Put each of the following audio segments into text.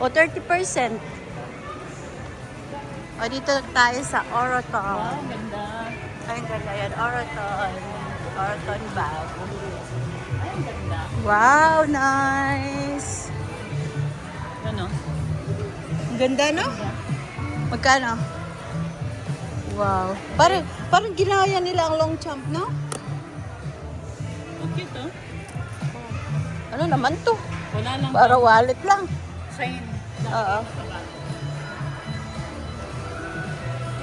O, 30%. O, dito tayo sa Oroton. Wow, ganda. Ay, ang ganda yan. Oroton. Oroton bag. Ay, ang ganda. Wow, nice. Ano? Ang ganda, no? Magkano? Wow. Parang ginaya nila ang long jump, no? Ang cute, oh. Ano naman to? Wala lang. Para wallet lang. Chain. Oo.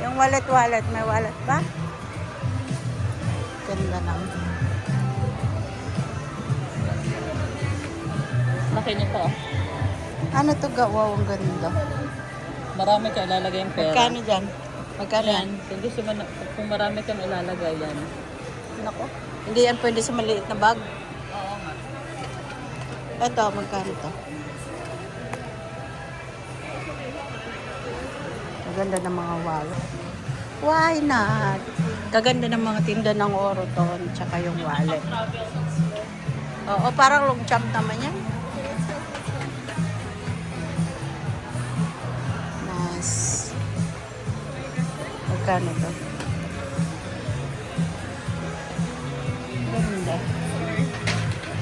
Yung wallet, may wallet ba? Ganda lang. Laki nito. Ano to ga? Wow, ang ganda. Marami ka ilalagay yung pera. Magkano dyan? Magkano yan? Yan. Kung gusto mo na, kung marami kang ilalagay yan. Nako. Hindi yan pwede sa maliit na bag. Oo nga. Ito, magkano to? Maganda ng mga wallet. Why not? Kaganda ng mga tinda ng Oroton, tsaka yung wallet. Oo, parang long jump naman yan. Nice. Magkano to? Ganda.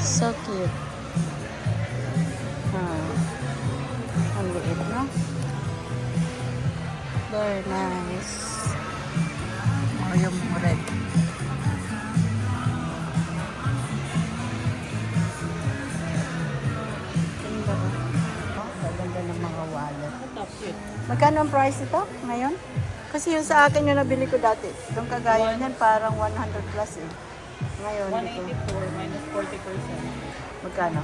So cute. Ang liit, no? Very nice. Oh, yung red. Ganda ba? Oh, ganda ng mga wallet. Top cute. Magkano ang price ito ngayon? Kasi yung sa akin yung nabili ko dati. Itong kagaya niyan parang 100 plus eh. Ngayon, ito. 184 minus 40%. Magkano? 184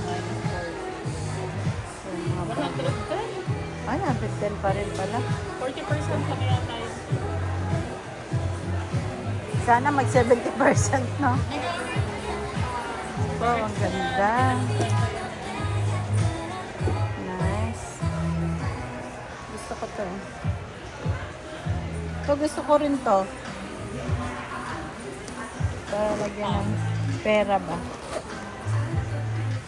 minus 40. Yung mga 110. ay, 10 pa rin pala. 40% pa kaya tayo. Sana mag 70%, no? Oh, ang ganda. Nice. Gusto ko to. Ito gusto ko rin to. Para lagyan ng pera ba?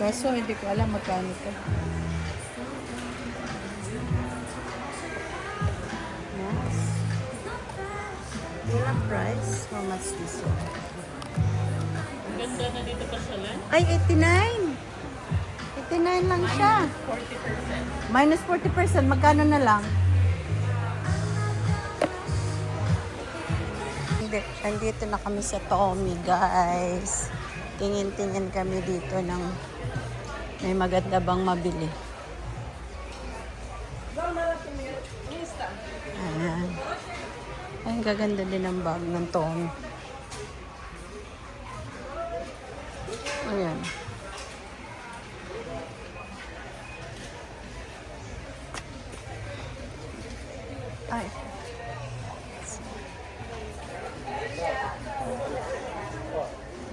Kaso hindi ko alam magkano to. Nice. Ilang price? How much this one? Ang ganda na dito pa siya lang. Ay, 89. 89 lang siya. 40%. Minus 40%. Magkano na lang? Andito na kami sa Tommy, guys. Tingin-tingin kami dito ng may maganda bang mabili. Ayan. Ay, ang gaganda din ang bag ng Tommy. Ayan. Ay.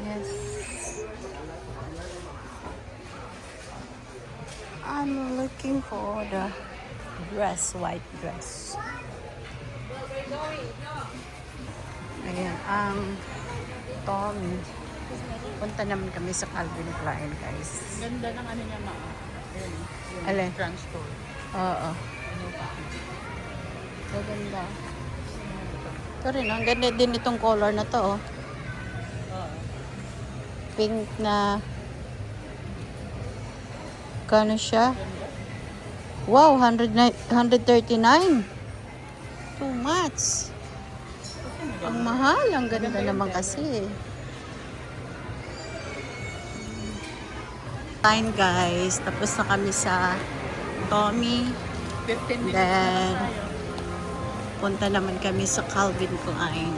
Yes. I'm looking for the dress, white dress. Ayan, Tommy. Punta naman kami sa Calvin Klein, guys. Ganda ng ano niya, ma. Ayun, yung Alin? drugstore. Oo. Gaganda. Ito rin, ang ganda din itong color na to, oh. Oo. Pink na. Kano siya? Wow, 139. Too much. Ang mahal. Ang ganda naman kasi. Fine, guys. Tapos na kami sa Tommy. 15 minutes Then, na tayo. punta naman kami sa Calvin Klein.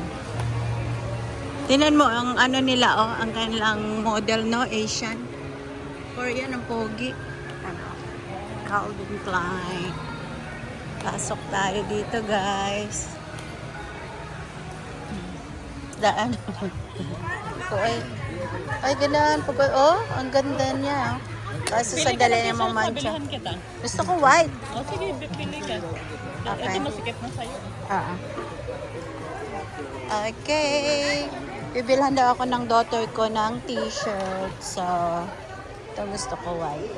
Tingnan mo ang ano nila, oh, ang kanilang model, no, Asian. Korean ang pogi. Ano? Calvin Klein. Pasok tayo dito, guys. Daan. Ito ay ganun. Oh, ang ganda niya. Oh. Kaso sa dala niya mong mancha. Bilhan kita. Gusto ko white. O sige, pili ka. Okay. Ito masikip na sa'yo. Okay. Bibilhan daw ako ng daughter ko ng t-shirt. So, ito gusto ko white.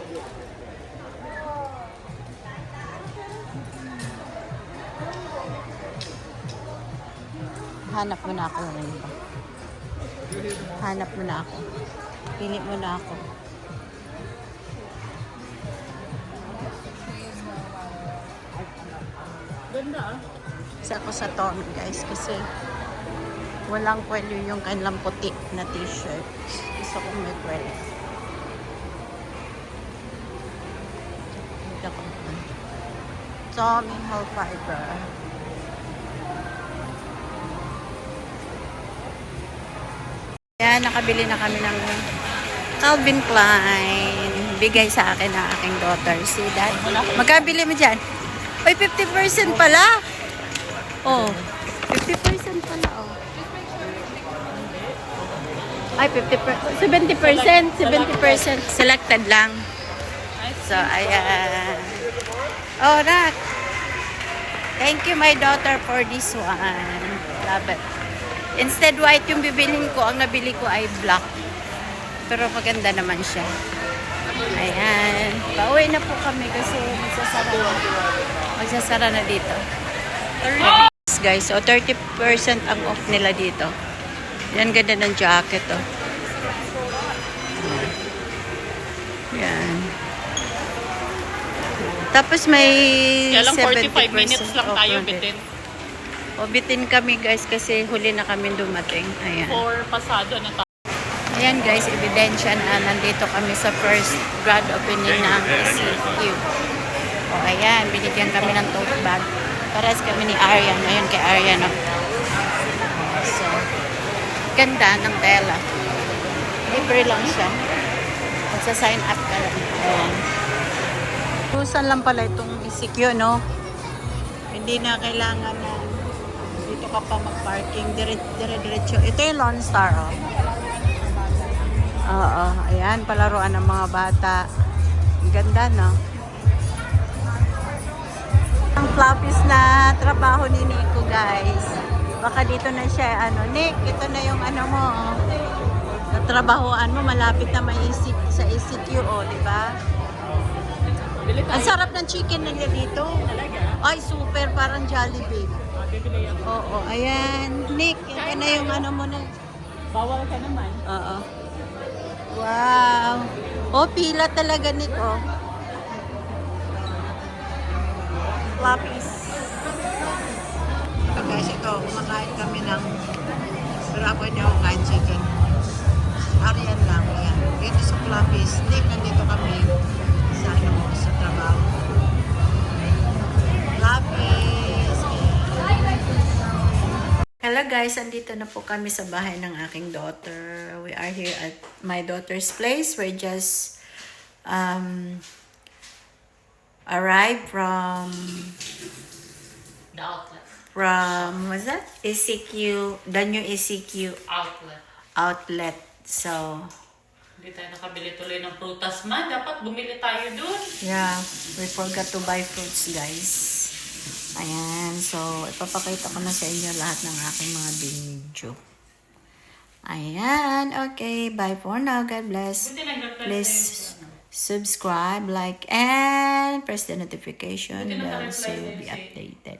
Hanap mo na ako ng iba. Hanap mo na ako. Pili mo na ako. Ganda ah. Isa ako sa Tommy guys kasi walang kwelo yung kanilang puti na t-shirt. Gusto kong may kwelo. Dito ko. Tommy Hilfiger. Yan, nakabili na kami ng Calvin Klein. Bigay sa akin ng aking daughter. See that? Magkabili mo dyan? Uy, 50% pala. Oh, 50% pala. Oh. Ay, 70%. 70%. Selected lang. So, ayan. Oh, Rak. Thank you, my daughter, for this one. Love it. Instead white yung bibilin ko, ang nabili ko ay black. Pero maganda naman siya. Ayan. Pauwi na po kami kasi magsasara na. Magsasara na dito. Guys, so 30% ang off nila dito. Yan, ganda ng jacket, oh. Yan. Tapos may Kaya lang 45 70% minutes lang off tayo na din. bitin. O, bitin kami guys kasi huli na kami dumating. Ayan. For pasado na tayo. Ayan guys, ebidensya na nandito kami sa first grand opening ng ECQ. O ayan, binigyan kami ng tote bag. Pares kami ni Aryan. Ngayon kay Aryan. No? So, ganda ng tela. Libre lang siya. Magsa-sign up ka lang. Ayan. Saan lang pala itong ECQ, no? Hindi na kailangan na dito ka pa mag-parking. Dire-diretso. Ito yung Lone Star, oh. Oo, ayan, palaruan ng mga bata. Ang ganda, no? Ang floppies na trabaho ni Nico, guys. Baka dito na siya, ano, Nick, ito na yung ano mo, oh. Natrabahoan mo, malapit na may sa ECQ, oh, di ba? Ang sarap ng chicken nila dito. Ay, super, parang Jollibee. Oo, ayan. Nick, yan na yung ano mo na. Bawal ka naman. Oo. Wow. Oh, pila talaga, Nick, oh. Floppies. So guys, ito, kumakain kami ng pero ako hindi ako kain chicken. Aryan lang, yan. Dito sa Floppies. Nick, nandito kami sa ano, sa trabaho. Floppies. Hello guys, andito na po kami sa bahay ng aking daughter. We are here at my daughter's place. We just arrived from The outlet. what's that? ECQ, the new ECQ outlet. So, Hindi tayo nakabili tuloy ng prutas man. Dapat bumili tayo dun. yeah, we forgot to buy fruits, guys. Ayan, so ipapakita ko na sa inyo lahat ng aking mga binidyo. Ayan, okay, bye for now. God bless. Buti nag-request Please tayo. subscribe, like, and press the notification Buti bell naka-reply so na you'll yun be si- updated.